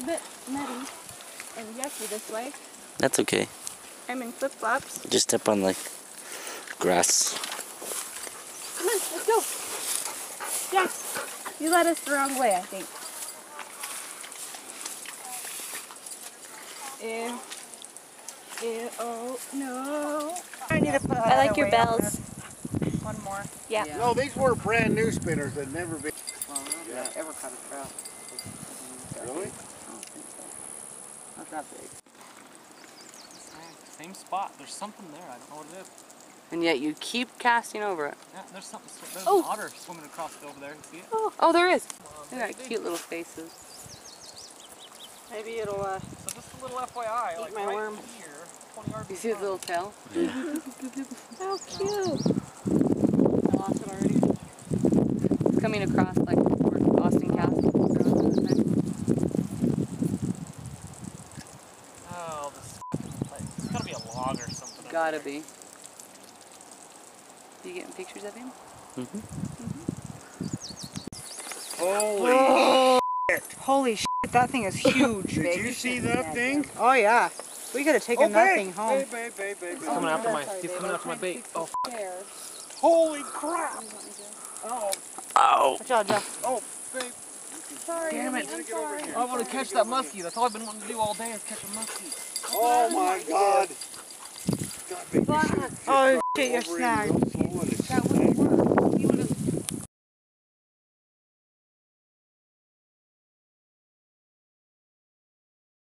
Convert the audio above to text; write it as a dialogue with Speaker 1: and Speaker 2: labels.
Speaker 1: bit muddy and yucky this way.
Speaker 2: That's okay.
Speaker 1: I'm in flip-flops.
Speaker 2: Just step on like grass.
Speaker 1: Come on, let's go. Jax, you led us the wrong way, I think. Ew. Ew, oh, no.
Speaker 3: I need to put
Speaker 1: I like your bells.
Speaker 3: One more.
Speaker 1: Yeah.
Speaker 4: No, these were brand new spinners that never been.
Speaker 3: Well, not ever cut a trout.
Speaker 4: Really?
Speaker 3: I don't think so. Not that big.
Speaker 5: Same spot. There's something there. I don't know what it is.
Speaker 3: And yet you keep casting over it.
Speaker 5: Yeah, there's something. There's
Speaker 1: Oh.
Speaker 5: an otter swimming across it over there. You see it?
Speaker 3: Oh, there is. They got cute little faces.
Speaker 1: Maybe it'll,
Speaker 5: So just a little FYI, like
Speaker 1: my
Speaker 5: right
Speaker 1: worm.
Speaker 5: here, 20 yards.
Speaker 3: You see his little tail?
Speaker 1: how cute.
Speaker 3: I lost it already. It's coming across like towards Austin Castle.
Speaker 5: Oh, this place. It's gotta be a log or something.
Speaker 3: Gotta be. You getting pictures of him?
Speaker 4: Holy!
Speaker 6: Holy shit, that thing is huge.
Speaker 4: Did you see that thing?
Speaker 6: Oh yeah. We could have taken that thing home.
Speaker 4: Babe.
Speaker 5: He's coming after my. He's coming after my bait. Oh,
Speaker 4: Holy crap! Oh,
Speaker 2: Oh!
Speaker 6: Watch out, Jeff.
Speaker 4: oh, babe.
Speaker 1: Sorry,
Speaker 5: damn it!
Speaker 1: I'm sorry.
Speaker 5: I want to catch that muskie. That's all I've been wanting to do all day is catch a muskie.
Speaker 4: Oh my God! God, babe, you should have
Speaker 6: Oh
Speaker 4: kicked
Speaker 6: shit, you're
Speaker 4: over in
Speaker 6: snagged.
Speaker 4: real slow and